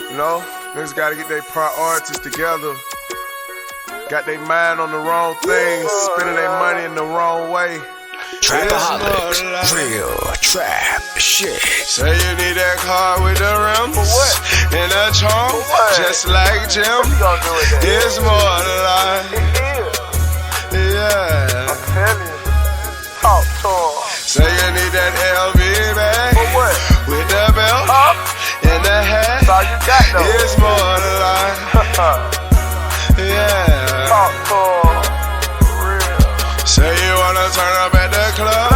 You know, niggas gotta get their priorities together. Got their mind on the wrong things, spending their money in the wrong way. Trapaholics, real trap shit. Say you need that car with the rims and a trunk, just like Jim. It's more to life. Yeah. I'm telling you. Talk to him. Say you need that LV bag with the belt and the hat. That's all you got though. It's more to life. Yeah. Talk to him. Real. Say you wanna turn up at the club,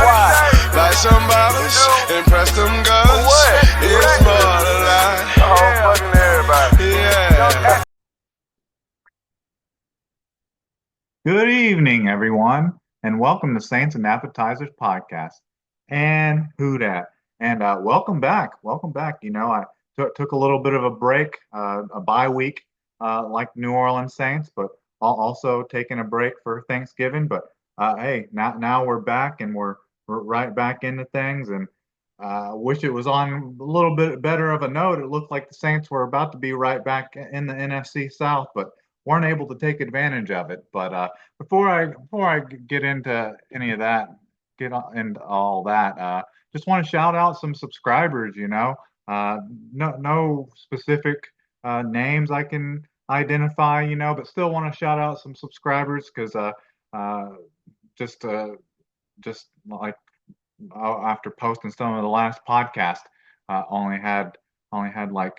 like some bottles, impress them girls. It's more to life. Fucking everybody. Yeah. Good evening, everyone, and welcome to Saints and Appetizers podcast. And who dat? And welcome back. Welcome back. You know, I took a little bit of a break, a bye week, like New Orleans Saints, but also taking a break for Thanksgiving. But hey, now we're back and we're right back into things. And wish it was on a little bit better of a note. It looked like the Saints were about to be right back in the NFC South, but weren't able to take advantage of it. But before I get into any of that, into all that, just want to shout out some subscribers. You know, no specific names I can identify. You know, but still want to shout out some subscribers because just like after posting some of the last podcast, only had like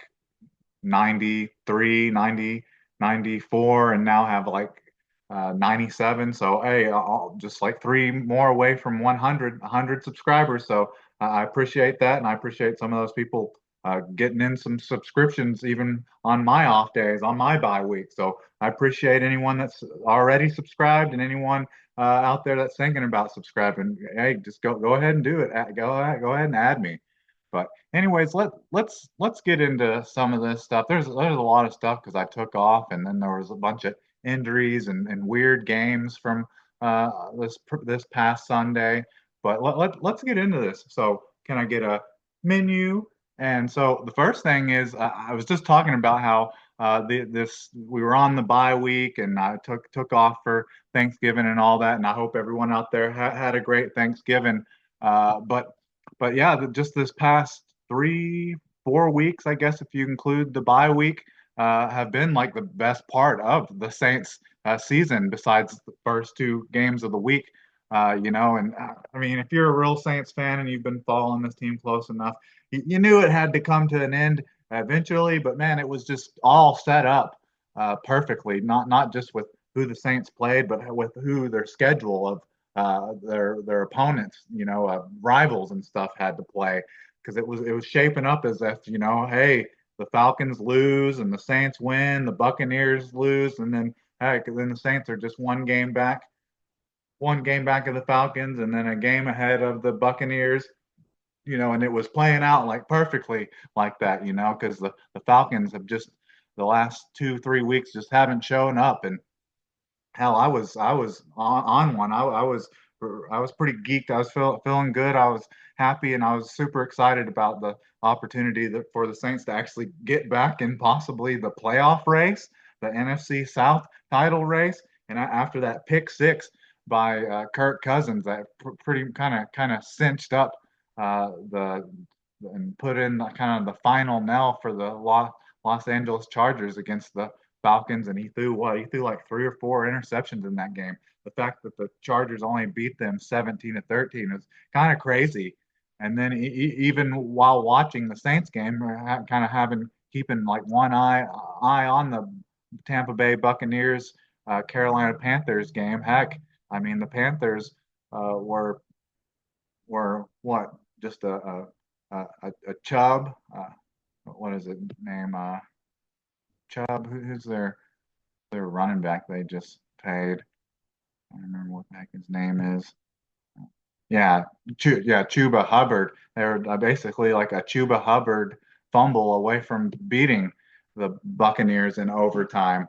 93, 90. 94 and now have like 97. So hey, I'll just like three more away from 100 subscribers. So I appreciate that, and I appreciate some of those people getting in some subscriptions even on my off days, on my bye week. So I appreciate anyone that's already subscribed and anyone out there that's thinking about subscribing. Hey, just go ahead and do it. Go ahead and add me. But anyways, let's get into some of this stuff. There's a lot of stuff because I took off, and then there was a bunch of injuries and weird games from this past Sunday. But let's get into this. So can I get a menu? And so the first thing is I was just talking about how we were on the bye week, and I took off for Thanksgiving and all that. And I hope everyone out there had a great Thanksgiving. But yeah, just this past 3, 4 weeks, I guess, if you include the bye week, have been like the best part of the Saints season, besides the first two games of the week. You know, and I mean, if you're a real Saints fan and you've been following this team close enough, you knew it had to come to an end eventually. But man, it was just all set up perfectly, not just with who the Saints played, but with who their schedule of their opponents, you know, rivals and stuff had to play, because it was shaping up as if, you know, hey, the Falcons lose and the Saints win, the Buccaneers lose, and then heck, then the Saints are just one game back of the Falcons, and then a game ahead of the Buccaneers. You know, and it was playing out like perfectly like that, you know, because the Falcons have just the last 2, 3 weeks just haven't shown up. And hell, I was on one. I was pretty geeked. I was feeling good. I was happy, and I was super excited about the opportunity for the Saints to actually get back in possibly the playoff race, the NFC South title race. And after that pick six by Kirk Cousins, that pretty kind of cinched up the and put in kind of the final knell for the Los Angeles Chargers against the Falcons. And he threw like 3 or 4 interceptions in that game. The fact that the Chargers only beat them 17-13 is kind of crazy. And then even while watching the Saints game, kind of keeping like one eye on the Tampa Bay Buccaneers Carolina Panthers game. Heck, I mean, the Panthers were what, just a Chubb. What is it name? Chubb. Who's their running back they just paid? I don't remember what the heck his name is. Yeah, Chuba Hubbard. They were basically like a Chuba Hubbard fumble away from beating the Buccaneers in overtime.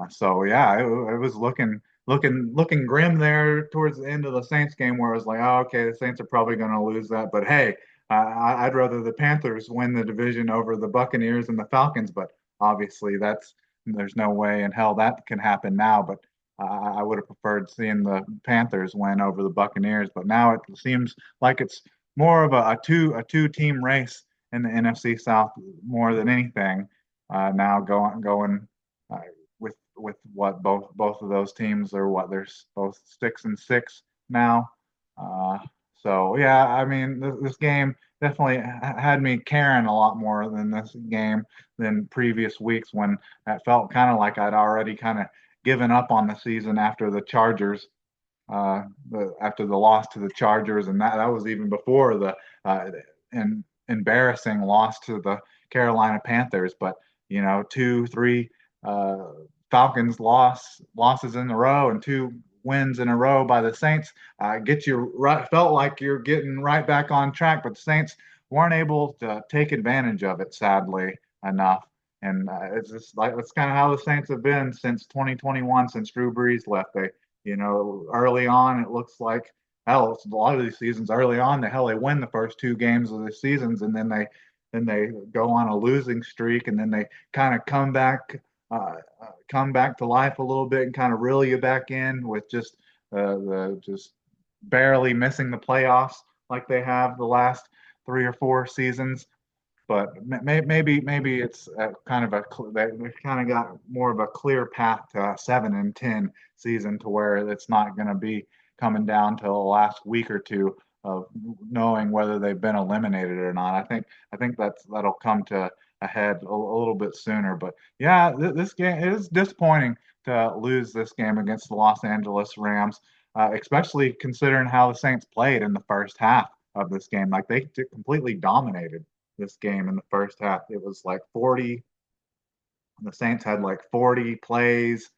So yeah, it was looking grim there towards the end of the Saints game, where it was like, oh, okay, the Saints are probably going to lose that. But hey, I'd rather the Panthers win the division over the Buccaneers and the Falcons, but obviously there's no way in hell that can happen now. But I would have preferred seeing the Panthers win over the Buccaneers. But now it seems like it's more of a two team race in the NFC South more than anything. Now going uh, with what both of those teams are what they're both 6-6 now. Uh, so yeah, I mean this game definitely had me caring a lot more than this game than previous weeks when it felt kind of like I'd already kind of given up on the season after the Chargers, after the loss to the Chargers, and that was even before the embarrassing loss to the Carolina Panthers. But two, three uh, Falcons losses in a row and two wins in a row by the Saints get you right. Felt like you're getting right back on track, but the Saints weren't able to take advantage of it, sadly enough. And it's just like that's kind of how the Saints have been since 2021, since Drew Brees left. Early on, it looks like hell. A lot of these seasons early on, they win the first two games of the seasons, and then they go on a losing streak, and then they kind of come back to life a little bit and kind of reel you back in with just the just barely missing the playoffs like they have the last 3 or 4 seasons. But maybe it's kind of they've kind of got more of a clear path to a 7-10 season to where it's not going to be coming down to the last week or two of knowing whether they've been eliminated or not. I think that'll come to a head a little bit sooner. But yeah, this game it is disappointing to lose this game against the Los Angeles Rams, especially considering how the Saints played in the first half of this game. Like they completely dominated this game in the first half. It was like 40. The Saints had like 40 plays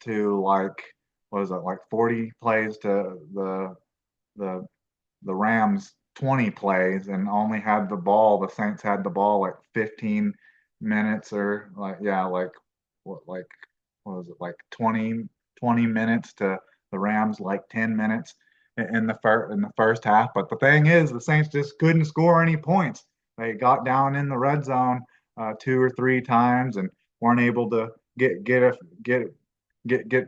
to like what was it like 40 plays to the the Rams 20 plays and only had the ball. The Saints had the ball like 15 minutes or like yeah what was it like 20 minutes to the Rams like 10 minutes in the first half. But the thing is, the Saints just couldn't score any points. They got down in the red zone 2 or 3 times and weren't able to get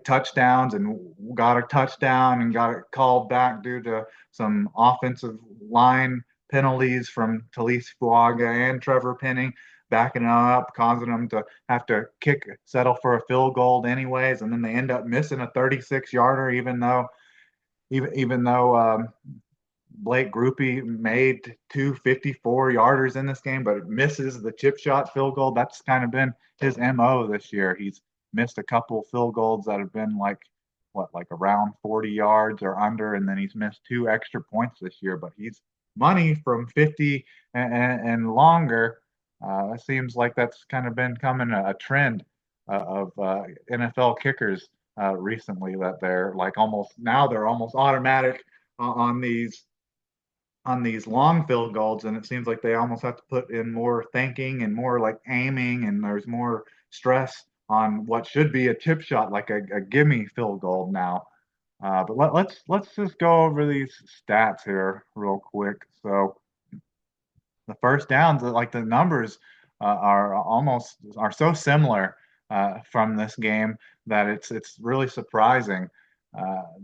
touchdowns, and got a touchdown and got it called back due to some offensive line penalties from Talise Fuaga and Trevor Penning backing up, causing them to have to settle for a field goal anyways, and then they end up missing a 36-yarder, even though Blake Groupie made 2 54-yarders in this game, but it misses the chip shot field goal. That's kind of been his MO this year. He's missed a couple field goals that have been like around 40 yards or under, and then he's missed 2 extra points this year. But he's money from 50 and longer. It seems like that's kind of been coming a trend of NFL kickers recently, that they're almost automatic on these long field goals, and it seems like they almost have to put in more thinking and more like aiming, and there's more stress on what should be a chip shot, like a gimme field goal now. But let's just go over these stats here real quick. So the first downs, like the numbers are so similar from this game that it's really surprising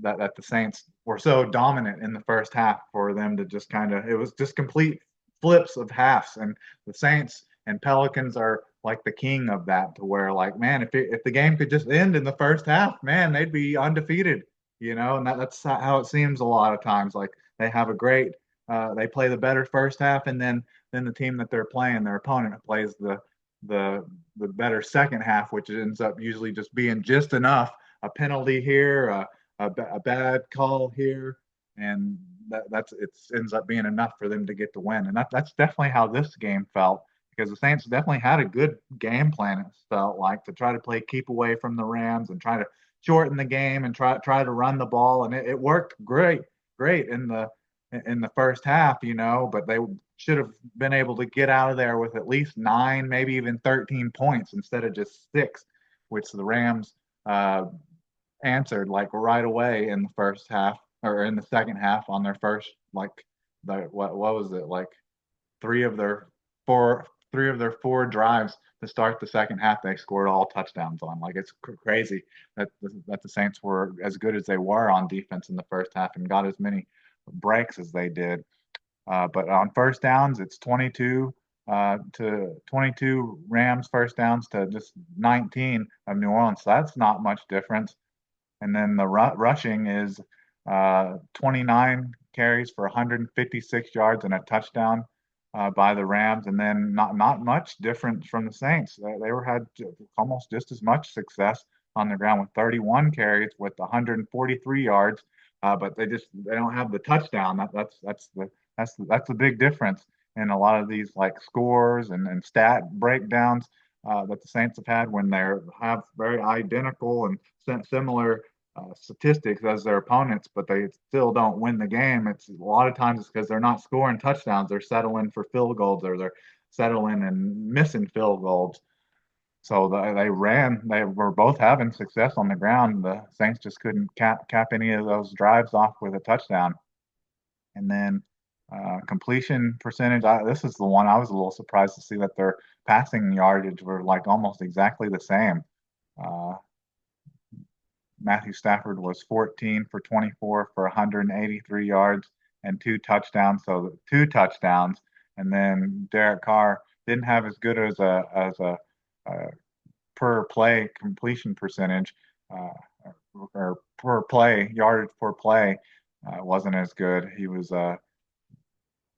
that the Saints were so dominant in the first half for them to just it was just complete flips of halves, and the Saints and Pelicans are like the king of that, to where like man, if the game could just end in the first half, man, they'd be undefeated, and that's how it seems a lot of times. Like they play the better first half, and then the team that they're playing, their opponent, plays the better second half, which ends up usually just being just enough, a penalty here, a bad call here, and that's it ends up being enough for them to get the win. And that's definitely how this game felt, because the Saints definitely had a good game plan. It felt like, to try to play keep away from the Rams and try to shorten the game and try to run the ball, and it worked great in the first half, but they should have been able to get out of there with at least 9, maybe even 13 points instead of just 6, which the Rams answered like right away in the first half, or in the second half, on their first, like, what was it, like three of their four three of their four drives to start the second half, they scored all touchdowns on. Like it's crazy that the Saints were as good as they were on defense in the first half and got as many breaks as they did. But on first downs, it's 22 Rams first downs to just 19 of New Orleans. So that's not much difference. And then the rushing is 29 carries for 156 yards and a touchdown by the Rams, and then not much different from the Saints. They were had almost just as much success on the ground with 31 carries with 143 yards, but they don't have the touchdown. That's the big difference in a lot of these like scores and stat breakdowns that the Saints have had when they have very identical and similar statistics as their opponents, but they still don't win the game. It's a lot of times it's because they're not scoring touchdowns. They're settling for field goals or they're settling and missing field goals. So they were both having success on the ground. The Saints just couldn't cap any of those drives off with a touchdown. And then completion percentage, this is the one I was a little surprised to see that their passing yardage were like almost exactly the same. Matthew Stafford was 14 for 24 for 183 yards and two touchdowns. So two touchdowns. And then Derek Carr didn't have as good as a per play completion percentage or per play yardage per play wasn't as good. He was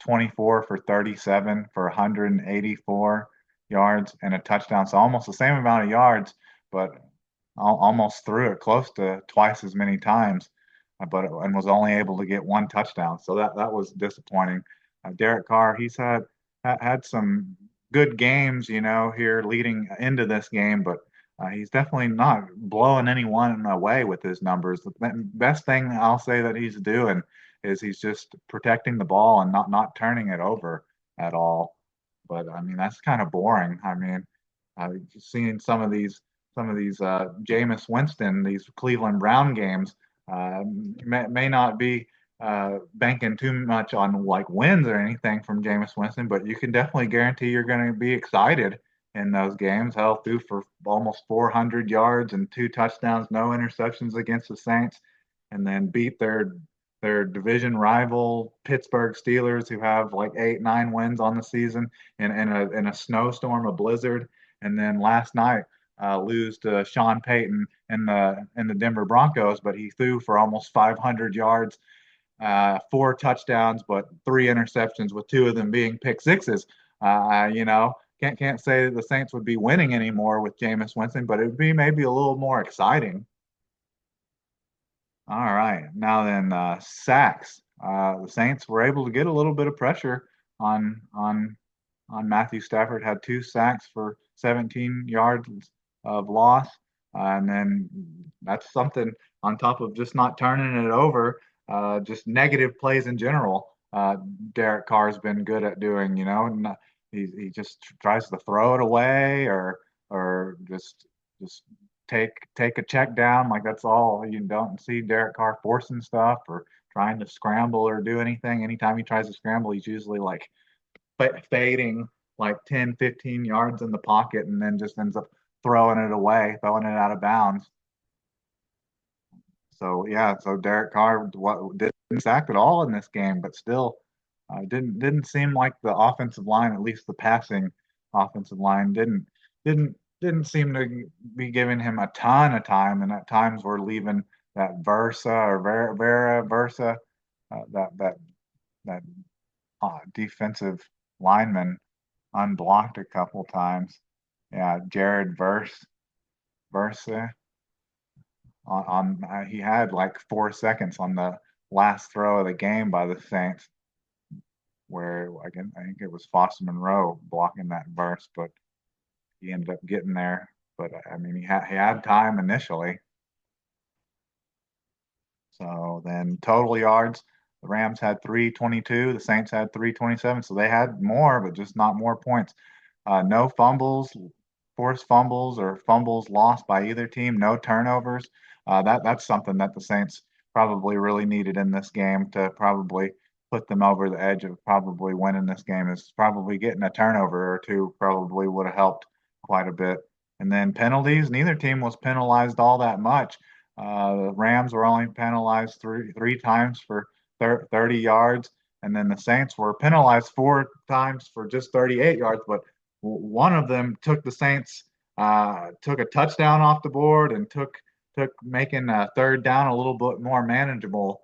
24 for 37 for 184 yards and a touchdown. So almost the same amount of yards, but almost threw it close to twice as many times, and was only able to get one touchdown. So that was disappointing. Derek Carr, he's had some good games, here leading into this game, but he's definitely not blowing anyone away with his numbers. The best thing I'll say that he's doing is he's just protecting the ball and not turning it over at all. But I mean, that's kind of boring. I mean, seeing some of these Jameis Winston, these Cleveland Brown games, may not be banking too much on like wins or anything from Jameis Winston, but you can definitely guarantee you're going to be excited in those games. Hell, threw for almost 400 yards and two touchdowns, no interceptions against the Saints, and then beat their division rival Pittsburgh Steelers, who have like 8-9 wins on the season in a snowstorm, a blizzard, and then last night lose to Sean Payton in the Denver Broncos, but he threw for almost 500 yards, four touchdowns, but three interceptions, with two of them being pick sixes. Can't say that the Saints would be winning anymore with Jameis Winston, but it would be maybe a little more exciting. All right, now then sacks. The Saints were able to get a little bit of pressure on Matthew Stafford. Had two sacks for 17 yards of loss. And then that's something on top of just not turning it over, just negative plays in general. Derek Carr's been good at doing, he just tries to throw it away or just take a check down. Like that's all. You don't see Derek Carr forcing stuff or trying to scramble or do anything. Anytime he tries to scramble, he's usually like fading like 10, 15 yards in the pocket and then just ends up throwing it away, throwing it out of bounds. So yeah, so Derek Carr didn't sack at all in this game, but still didn't seem like the offensive line, at least the passing offensive line, didn't seem to be giving him a ton of time, and at times we're leaving that Versa, that defensive lineman unblocked a couple times. Yeah, Jared Versa he had like 4 seconds on the last throw of the game by the Saints, where I think it was Foster Monroe blocking that verse, but he ended up getting there. But I mean, he had time initially. So then total yards, the Rams had 322, the Saints had 327. So they had more, but just not more points. No fumbles, forced fumbles or fumbles lost by either team. No turnovers. That's something that the Saints probably really needed in this game to probably put them over the edge of probably winning this game is probably getting a turnover or two probably would have helped quite a bit. And then penalties, neither team was penalized all that much. The Rams were only penalized three times for 30 yards, and then the Saints were penalized four times for just 38 yards. But one of them took the Saints took a touchdown off the board and took making a third down a little bit more manageable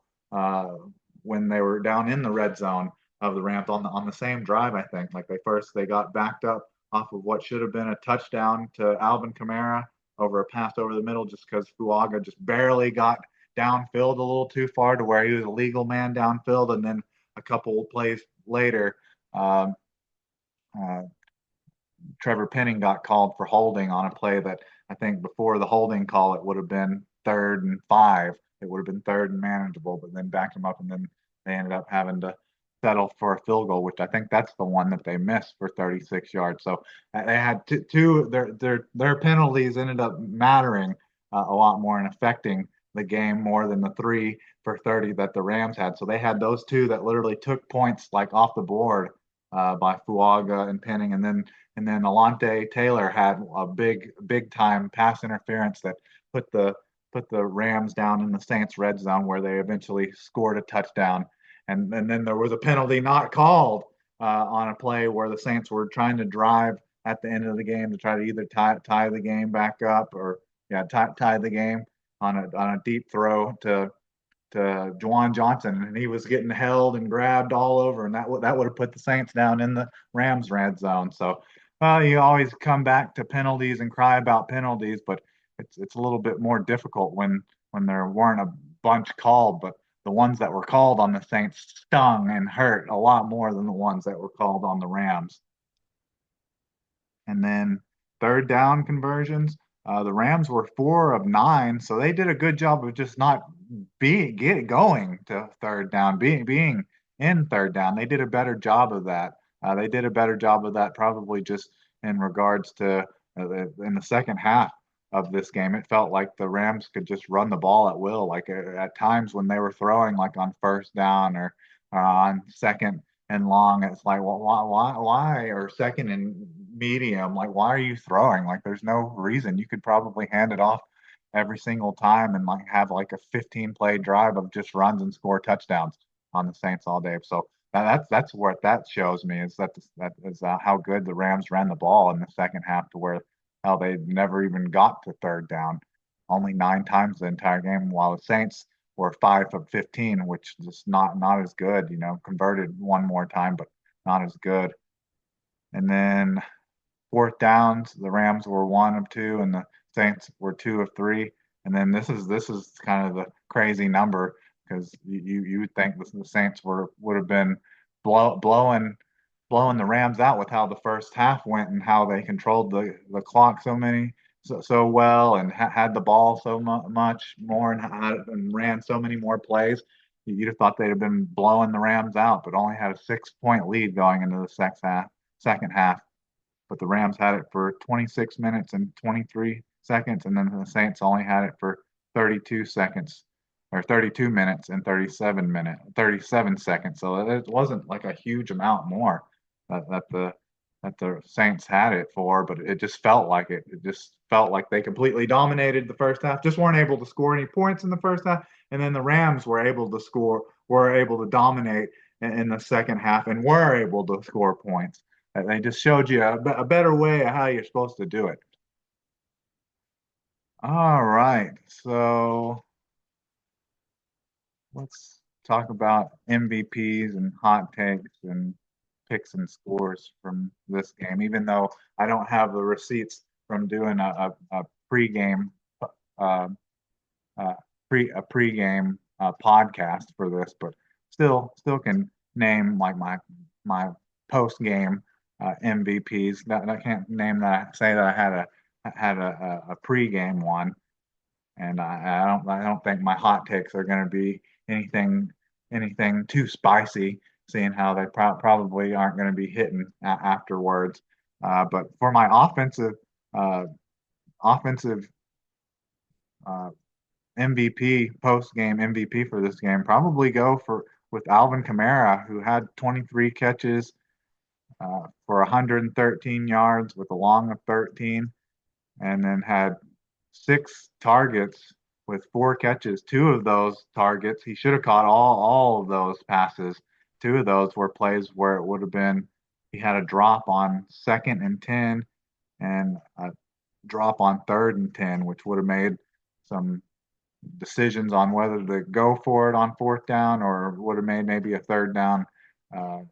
when they were down in the red zone of the Rams on the same drive. I think like they got backed up off of what should have been a touchdown to Alvin Kamara over a pass over the middle just because Fuaga just barely got downfield a little too far to where he was a legal man downfield, and then a couple of plays later, um, uh, Trevor Penning got called for holding on a play that I think before the holding call it would have been 3rd and 5. It would have been third and manageable, but then backed him up, and then they ended up having to settle for a field goal, which I think that's the one that they missed for 36 yards. So they had two their penalties ended up mattering a lot more and affecting the game more than the 3 for 30 that the Rams had. So they had those two that literally took points like off the board by Fuaga and Penning, and then Alante Taylor had a big time pass interference that put the Rams down in the Saints red zone where they eventually scored a touchdown. And then there was a penalty not called on a play where the Saints were trying to drive at the end of the game to try to either tie the game back up or tie the game on a deep throw to Juwan Johnson, and he was getting held and grabbed all over, and that would have put the Saints down in the Rams red zone. So, you always come back to penalties and cry about penalties, but it's a little bit more difficult when there weren't a bunch called, but the ones that were called on the Saints stung and hurt a lot more than the ones that were called on the Rams. And then third down conversions, the Rams were 4 of 9, so they did a good job of just not get going to third down, being in third down. They did a better job of that. They did a better job of that probably just in regards to in the second half of this game. It felt like the Rams could just run the ball at will. Like at times when they were throwing, like on first down or on second and long, it's like, well, why, or second and medium, like why are you throwing? Like there's no reason. You could probably hand it off every single time and like have like a 15 play drive of just runs and score touchdowns on the Saints all day. So that's what that shows me is that is how good the Rams ran the ball in the second half to where hell they never even got to third down, only 9 times the entire game, while the Saints were 5 of 15, which is not as good. Converted one more time, but not as good. And then fourth downs, the Rams were 1 of 2, and the Saints were 2 of 3. And then this is kind of the crazy number because you would think the Saints would have been blowing the Rams out with how the first half went and how they controlled the clock so well and had the ball so much more and ran so many more plays. You'd have thought they'd have been blowing the Rams out, but only had a 6 point lead going into the second half. But the Rams had it for 26 minutes and 23 seconds, and then the Saints only had it for 32 seconds or 32 minutes and 37 seconds. So it wasn't like a huge amount more that the Saints had it for, but it just felt like it. It just felt like they completely dominated the first half, just weren't able to score any points in the first half, and then the Rams were able to dominate in the second half, and were able to score points. They just showed you a better way of how you're supposed to do it. All right, so let's talk about MVPs and hot takes and picks and scores from this game. Even though I don't have the receipts from doing a pregame uh, pregame podcast for this, but still can name like my post game MVPs. That I can't name that. Say that I had a pregame one, and I don't think my hot takes are going to be anything too spicy, seeing how they probably aren't going to be hitting afterwards. But for my offensive uh, MVP, post game MVP for this game, probably go with Alvin Kamara, who had 23 catches for 113 yards with a long of 13, and then had 6 targets with 4 catches. 2 of those targets, he should have caught all of those passes. 2 of those were plays where it would have been he had a drop on 2nd and 10 and a drop on 3rd and 10, which would have made some decisions on whether to go for it on 4th down or would have made maybe a 3rd down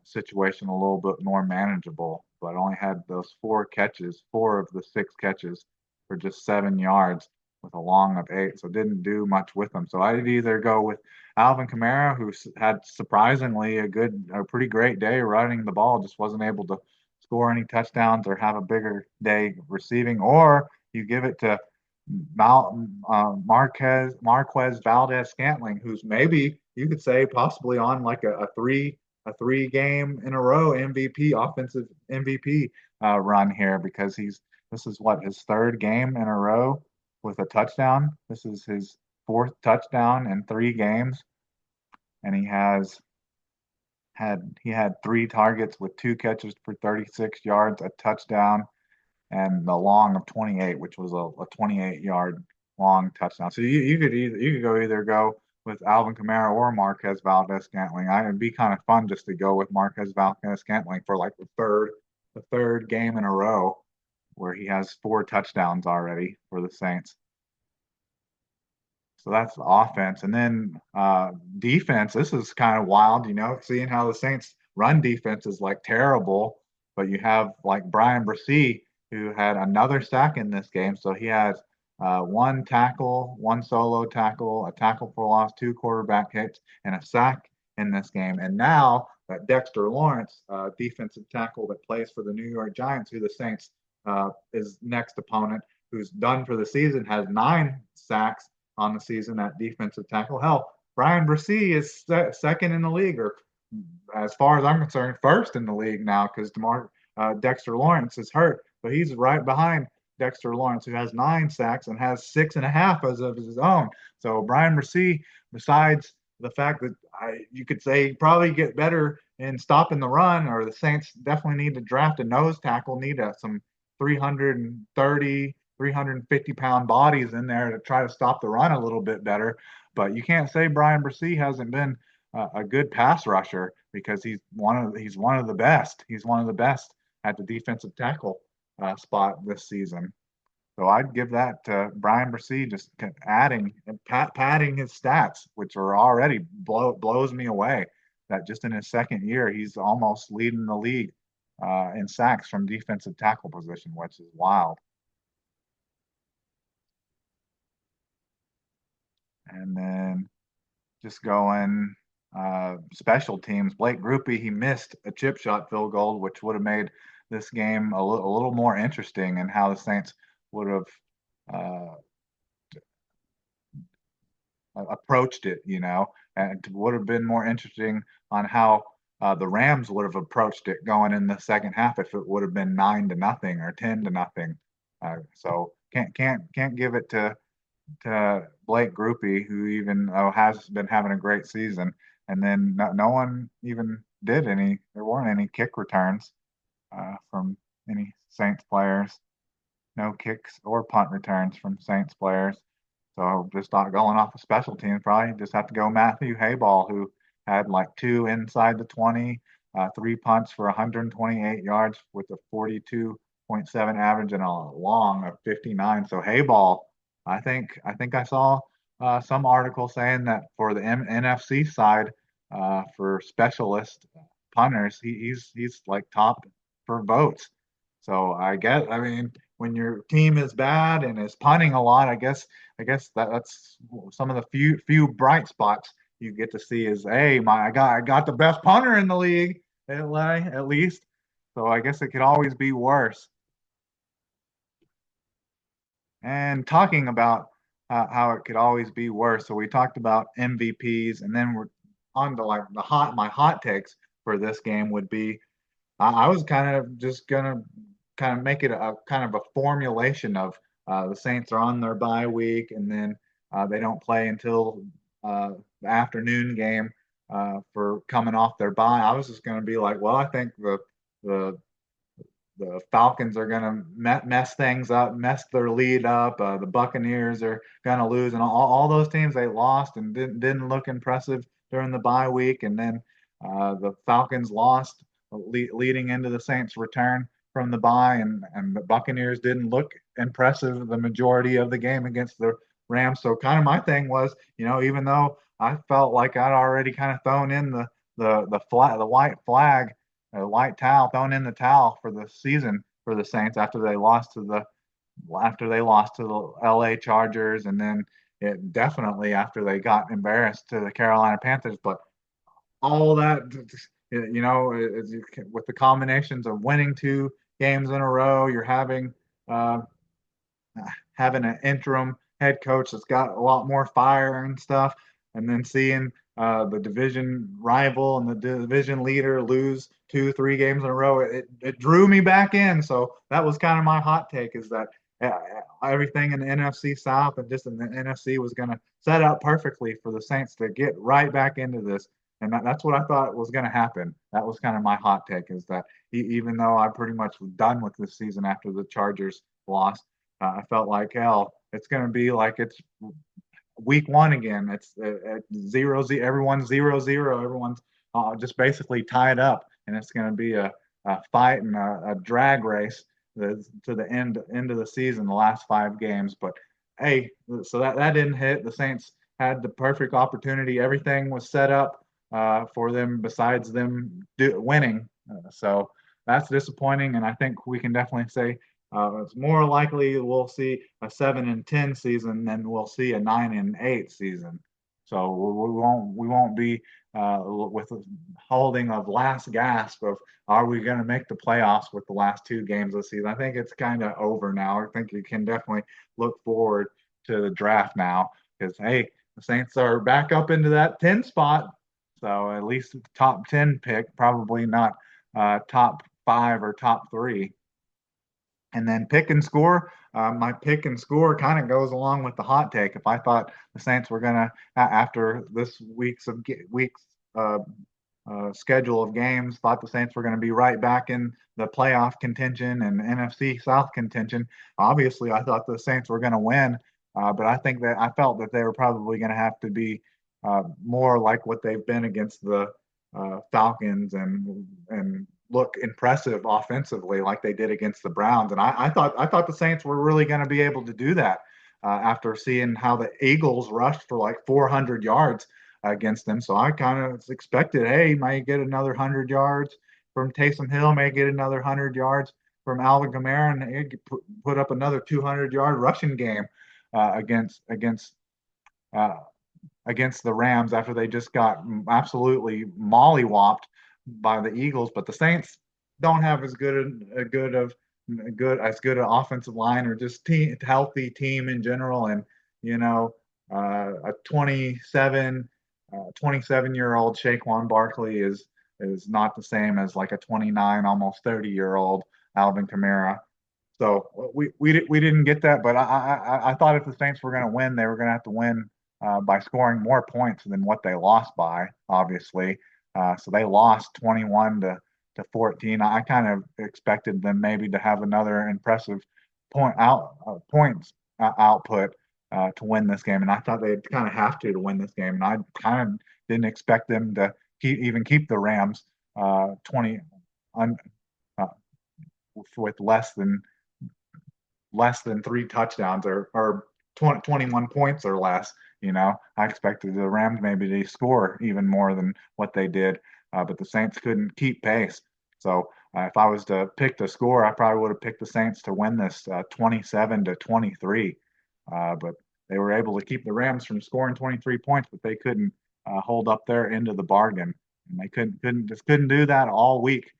situation a little bit more manageable. But only had those 4 catches, 4 of the 6 catches for just 7 yards with a long of 8. So didn't do much with them. So I'd either go with Alvin Kamara, who had surprisingly a pretty great day running the ball, just wasn't able to score any touchdowns or have a bigger day receiving, or you give it to Marquez Valdez Scantling, who's maybe you could say possibly on like a three game in a row MVP, offensive MVP run here, because this is what, his 3rd game in a row with a touchdown. This is his 4th touchdown in 3 games, and he had 3 targets with 2 catches for 36 yards, a touchdown, and the long of 28, which was a 28-yard long touchdown. So you could go with Alvin Kamara or Marquez Valdez Scantling. It'd be kind of fun just to go with Marquez Valdez Scantling for like the third game in a row where he has 4 touchdowns already for the Saints. So that's the offense. And then defense, this is kind of wild, seeing how the Saints run defense is like terrible, but you have like Brian Bresee, who had another sack in this game. So he has 1 tackle, 1 solo tackle, a tackle for loss, 2 quarterback hits, and a sack in this game. And now Dexter Lawrence, defensive tackle that plays for the New York Giants, who the Saints is next opponent, who's done for the season, has 9 sacks on the season at defensive tackle. Hell, Brian Bresee is second in the league, or as far as I'm concerned, first in the league now, because Dexter Lawrence is hurt, but he's right behind Dexter Lawrence, who has 9 sacks and has 6.5 as of his own. So Brian Bresee, besides the fact that you could say probably get better in stopping the run, or the Saints definitely need to draft a nose tackle, need some 330, 350-pound bodies in there to try to stop the run a little bit better. But you can't say Brian Bresee hasn't been a good pass rusher, because he's one of the best. He's one of the best at the defensive tackle spot this season. So I'd give that to Brian Bresee, just adding and padding his stats, which are already blows me away. That just in his 2nd year, he's almost leading the league in sacks from defensive tackle position, which is wild. And then just going special teams, Blake Grupe, he missed a chip shot field goal, which would have made this game a little more interesting, and how the Saints would have approached it, and it would have been more interesting on how the Rams would have approached it going in the second half if it would have been 9-0 or 10-0. So can't give it to Blake Grupe, who even has been having a great season. And then no one even did any. There weren't any kick returns from any Saints players. No kicks or punt returns from Saints players. So just not going off of special teams, probably just have to go Matthew Hayball, who had like 2 inside the 20, 3 punts for 128 yards with a 42.7 average and a long of 59. So Hayball, I think I saw some article saying that for the NFC side, for specialist punters, he's like top for votes. So I mean, when your team is bad and is punting a lot, I guess that's some of the few bright spots you get to see is, hey, I got the best punter in the league at least. So I guess it could always be worse. And talking about how it could always be worse. So we talked about MVPs, and then we're on to like my hot takes for this game would be, I was kind of just gonna kind of make it a kind of a formulation of the Saints are on their bye week, and then they don't play until the afternoon game for coming off their bye. I was just going to be like, well, I think the the Falcons are going to mess things up, mess their lead up. The Buccaneers are going to lose, and all those teams they lost and didn't look impressive during the bye week. And then the Falcons lost leading into the Saints' return from the bye, and the Buccaneers didn't look impressive the majority of the game against the Rams. So kind of my thing was, even though I felt like I'd already kind of thrown in the white flag, a white towel, thrown in the towel for the season for the Saints after they lost to the LA Chargers, and then it definitely after they got embarrassed to the Carolina Panthers. But all that, with the combinations of winning 2 games in a row, you're uh, having an interim head coach that's got a lot more fire and stuff, and then seeing the division rival and the division leader lose 2, 3 games in a row, it drew me back in. So that was kind of my hot take, is that everything in the NFC South and just in the NFC was going to set up perfectly for the Saints to get right back into this. And that's what I thought was going to happen. That was kind of my hot take, is that even though I pretty much was done with this season after the Chargers lost, I felt like, hell, it's going to be like it's week 1 again. It's 0-0. Everyone's 0-0. Everyone's just basically tied up, and it's going to be a fight and a drag race to the end of the season, the last 5 games. But hey, so that didn't hit. The Saints had the perfect opportunity. Everything was set up for them besides them winning. So that's disappointing, and I think we can definitely say it's more likely we'll see a 7-10 season than we'll see a 9-8 season. So we won't be with holding of last gasp of, are we going to make the playoffs with the last 2 games of the season? I think it's kind of over now. I think you can definitely look forward to the draft now, because hey, the Saints are back up into that 10 spot. So at least top 10 pick, probably not top 5 or top 3. And then pick and score. My pick and score kind of goes along with the hot take. If I thought the Saints were gonna, after this week's schedule of games, thought the Saints were going to be right back in the playoff contention and NFC South contention. Obviously, I thought the Saints were going to win, but I felt that they were probably going to have to be more like what they've been against the Falcons, and look impressive offensively like they did against the Browns. And I thought the Saints were really going to be able to do that after seeing how the Eagles rushed for like 400 yards against them. So I kind of expected, hey, might get another 100 yards from Taysom Hill, may get another 100 yards from Alvin Kamara, and put up another 200-yard rushing game against uh, against the Rams after they just got absolutely mollywopped by the Eagles. But the Saints don't have as good an offensive line, or just healthy team in general. And a 27-year-old Saquon Barkley is not the same as like a 29, almost 30-year-old Alvin Kamara. So we didn't get that, but I thought if the Saints were going to win, they were going to have to win by scoring more points than what they lost by, obviously. So they lost 21-14. I kind of expected them maybe to have another impressive points output to win this game, and I thought they'd kind of have to win this game. And I kind of didn't expect them to keep the Rams 20 uh, with less than 3 touchdowns, or 21 points or less. I expected the Rams maybe to score even more than what they did, but the Saints couldn't keep pace. So if I was to pick the score, I probably would have picked the Saints to win this 27-23. But they were able to keep the Rams from scoring 23 points, but they couldn't hold up their end of the bargain. And they couldn't do that all week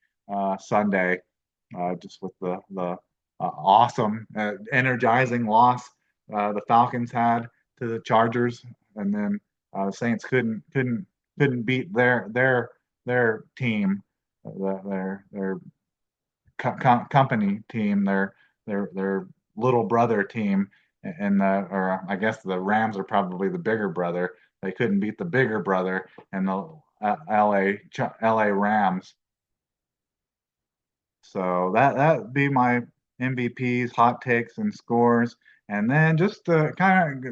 Sunday, just with the awesome, energizing loss the Falcons had to the Chargers, and then the Saints couldn't beat their team, their company team, their little brother team, or I guess the Rams are probably the bigger brother. They couldn't beat the bigger brother, and LA Rams. So that'd be my MVPs, hot takes, and scores. And then just kind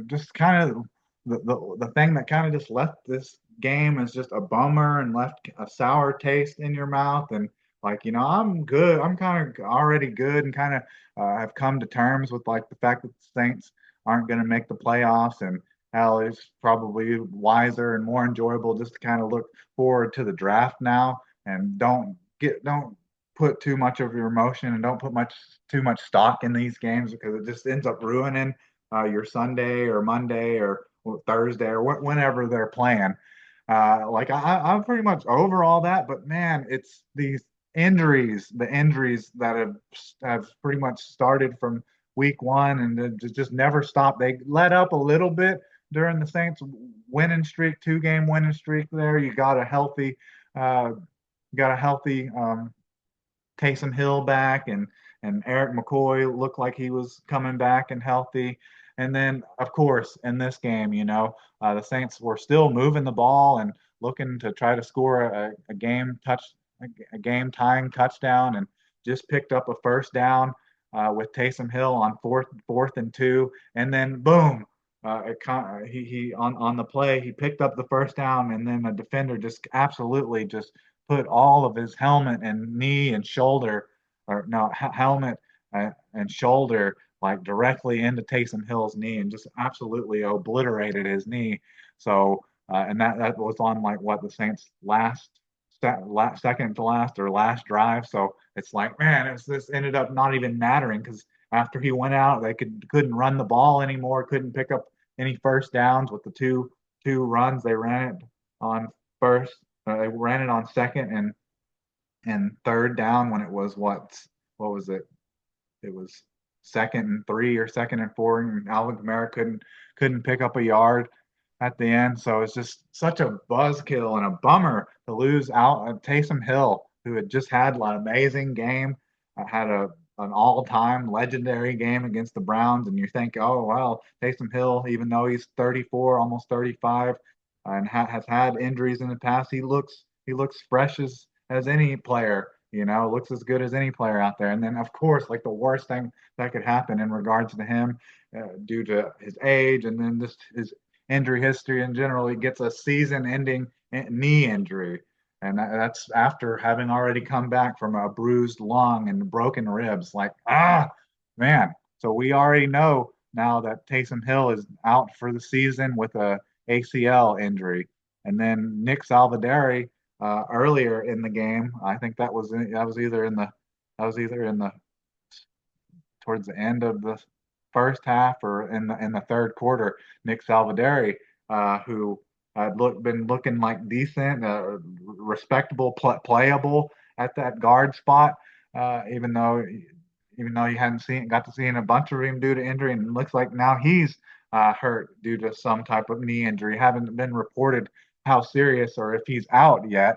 of the thing that kind of just left this game is just a bummer and left a sour taste in your mouth. And like, I'm good. I'm kind of already good and kind of have come to terms with like the fact that the Saints aren't going to make the playoffs. And hell, it's probably wiser and more enjoyable just to kind of look forward to the draft now and don't put too much of your emotion and don't put too much stock in these games because it just ends up ruining your Sunday or Monday or Thursday or whenever they're playing. Like I'm pretty much over all that, but man, it's these the injuries that have pretty much started from week one and just never stopped. They let up a little bit during the Saints winning streak, 2 game winning streak. There, uh, you got a healthy Taysom Hill back and Eric McCoy looked like he was coming back and healthy. And then, of course, in this game, the Saints were still moving the ball and looking to try to score a game tying touchdown, and just picked up a first down with Taysom Hill on fourth and two, and then boom. He on the play he picked up the first down, and then a defender just absolutely just put all of his helmet and knee and shoulder, or no, helmet and shoulder, like directly into Taysom Hill's knee and just absolutely obliterated his knee. So, and that was on like what the Saints second to last or last drive. So it's like, man, this ended up not even mattering because after he went out, they couldn't run the ball anymore, couldn't pick up any first downs with the two runs they ran it on first. They ran it on second and third down when it was what was it? It was second and three or second and four, and Alvin Kamara couldn't pick up a yard at the end. So it's just such a buzzkill and a bummer to lose out Taysom Hill, who had just had an amazing game, had an all-time legendary game against the Browns, and you think, oh well, Taysom Hill, even though he's 34, almost 35, and has had injuries in the past, he looks fresh as any player. Looks as good as any player out there. And then, of course, like the worst thing that could happen in regards to him, due to his age and then just his injury history in general, he gets a season-ending knee injury, and that's after having already come back from a bruised lung and broken ribs. Like, man. So we already know now that Taysom Hill is out for the season with a ACL injury, and then Nick Salvadere earlier in the game. I think that was either in the towards the end of the first half or in the third quarter. Nick Salvadere, who had been looking like decent, respectable, playable at that guard spot, even though you hadn't got to see a bunch of him due to injury, and it looks like now he's hurt due to some type of knee injury. Haven't been reported how serious or if he's out yet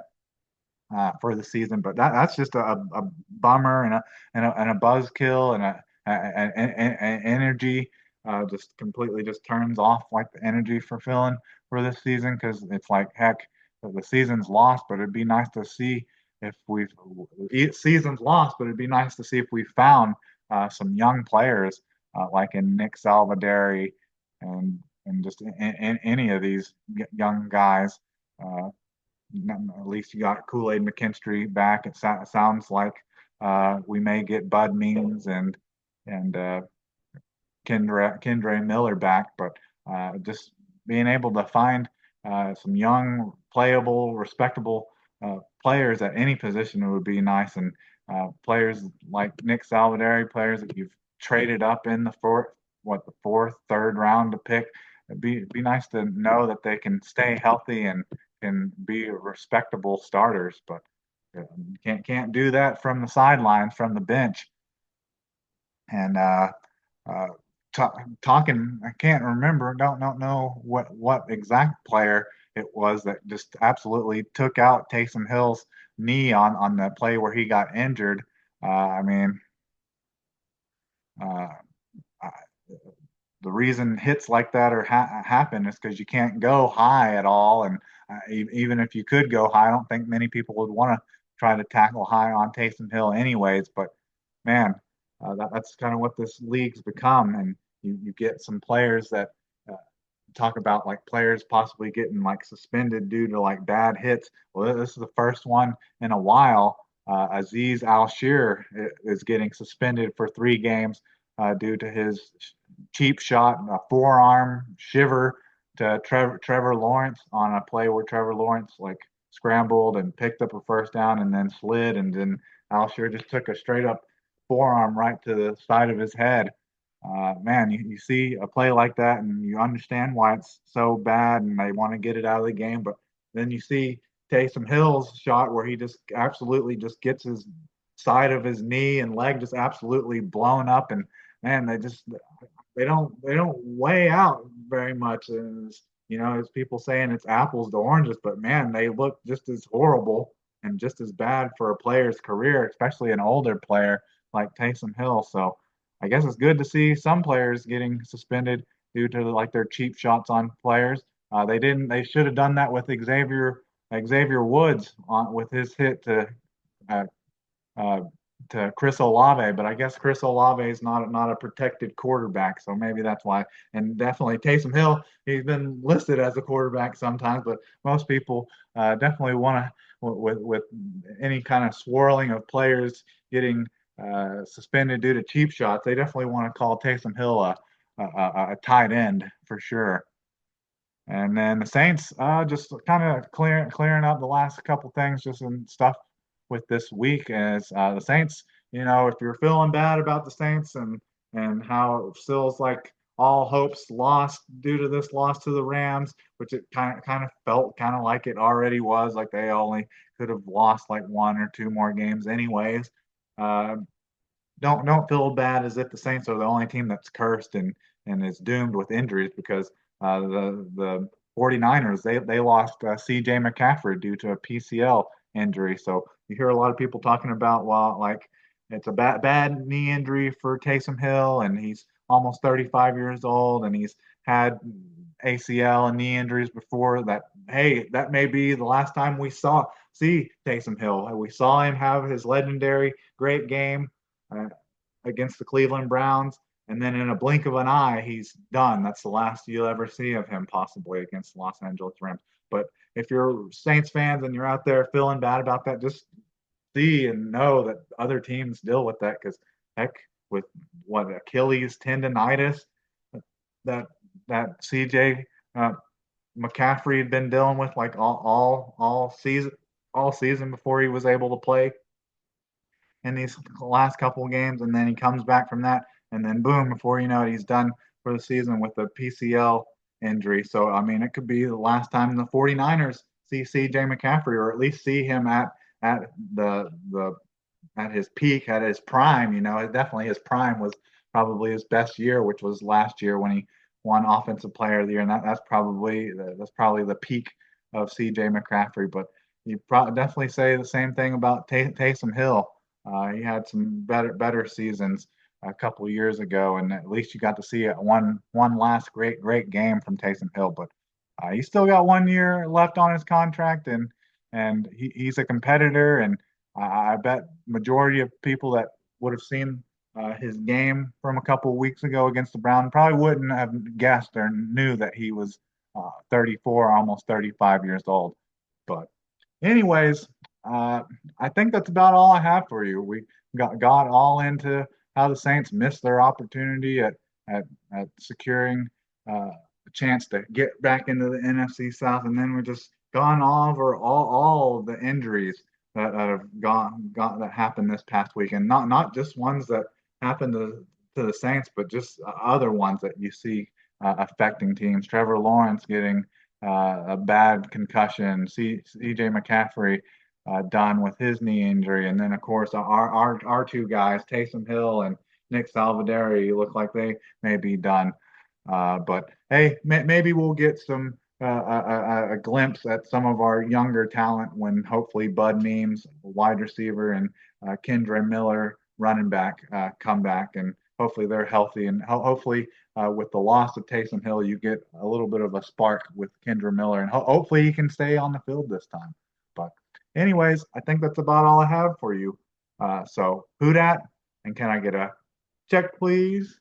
for the season. But that's just a bummer and a buzzkill and an energy just completely just turns off like the energy for filling for this season, because it's like, heck, the season's lost, but it'd be nice to see if we've season's lost, but it'd be nice to see if we found some young players like in Nick Salvadere and just in any of these young guys. Uh, at least you got Kool-Aid McKinstry back. It sounds like we may get Bud Means and Kendre Miller back, but just being able to find some young, playable, respectable players at any position would be nice. And players like Nick Salvadere, players that you've traded up in the fourth, third round to pick. It'd be nice to know that they can stay healthy and can be respectable starters, but can't do that from the sidelines, from the bench. And uh, talking, I can't remember, don't know what exact player it was that just absolutely took out Taysom Hill's knee on the play where he got injured. I mean, uh, the reason hits like that happen is because you can't go high at all, and even if you could go high, I don't think many people would want to try to tackle high on Taysom Hill anyways. But man, that's kind of what this league's become. And you get some players that uh, talk about like players possibly getting like suspended due to like bad hits. Well, this is the first one in a while. Aziz Al-Shir is getting suspended for 3 games due to his cheap shot, a forearm shiver to Trevor Lawrence on a play where Trevor Lawrence like scrambled and picked up a first down and then slid, and then Al-Shir just took a straight up forearm right to the side of his head. Man, you see a play like that and you understand why it's so bad and they want to get it out of the game. But then you see Taysom Hill's shot where he just absolutely just gets his side of his knee and leg just absolutely blown up. And man, they don't weigh out very much. And as people saying it's apples to oranges, but man, they look just as horrible and just as bad for a player's career, especially an older player like Taysom Hill. So I guess it's good to see some players getting suspended due to like their cheap shots on players. They didn't. They should have done that with Xavier Woods with his hit uh, uh, to Chris Olave, but I guess Chris Olave is not a protected quarterback, so maybe that's why. And definitely Taysom Hill, he's been listed as a quarterback sometimes, but most people definitely want to with any kind of swirling of players getting suspended due to cheap shots, they definitely want to call Taysom Hill a tight end for sure. And then the Saints just kind of clearing up the last couple things, just in stuff with this week is the Saints. If you're feeling bad about the Saints and how it feels like all hopes lost due to this loss to the Rams, which it kind of felt kind of like it already was, like they only could have lost like 1 or 2 more games anyways. Uh, don't feel bad as if the Saints are the only team that's cursed and is doomed with injuries because the 49ers they lost CJ McCaffrey due to a PCL injury. So you hear a lot of people talking about, well, like it's a bad knee injury for Taysom Hill and he's almost 35 years old and he's had ACL and knee injuries before that. Hey, that may be the last time we see Taysom Hill. We saw him have his legendary great game uh, against the Cleveland Browns. And then in a blink of an eye, he's done. That's the last you'll ever see of him, possibly against the Los Angeles Rams. But if you're Saints fans and you're out there feeling bad about that, just see and know that other teams deal with that. Because heck, with what Achilles tendonitis that CJ McCaffrey had been dealing with like all season before he was able to play in these last couple of games, and then he comes back from that, and then boom, before you know it, he's done for the season with a PCL injury. So I mean, it could be the last time the 49ers see CJ McCaffrey, or at least see him at the at his peak, at his prime. Definitely his prime was probably his best year, which was last year when he won Offensive Player of the Year, and that's probably the peak of CJ McCaffrey. But you definitely say the same thing about Taysom Hill. He had some better seasons a couple of years ago, and at least you got to see one last great game from Taysom Hill. But he's still got 1 year left on his contract, and he's a competitor. And I bet majority of people that would have seen his game from a couple of weeks ago against the Browns probably wouldn't have guessed or knew that he was 34, almost 35 years old. But anyways, I think that's about all I have for you. We got all into how the Saints missed their opportunity at securing a chance to get back into the NFC South, and then we just gone over all of the injuries that have that happened this past week, and not just ones that happened to the Saints, but just other ones that you see affecting teams. Trevor Lawrence getting a bad concussion, CJ McCaffrey done with his knee injury, and then of course our 2 guys, Taysom Hill and Nick Salvadori, look like they may be done. But hey, maybe we'll get some a glimpse at some of our younger talent when hopefully Bud Means, wide receiver, and Kendre Miller, running back, come back, and hopefully they're healthy, and hopefully with the loss of Taysom Hill, you get a little bit of a spark with Kendra Miller, and hopefully he can stay on the field this time. But anyways, I think that's about all I have for you. So who dat? And can I get a check, please?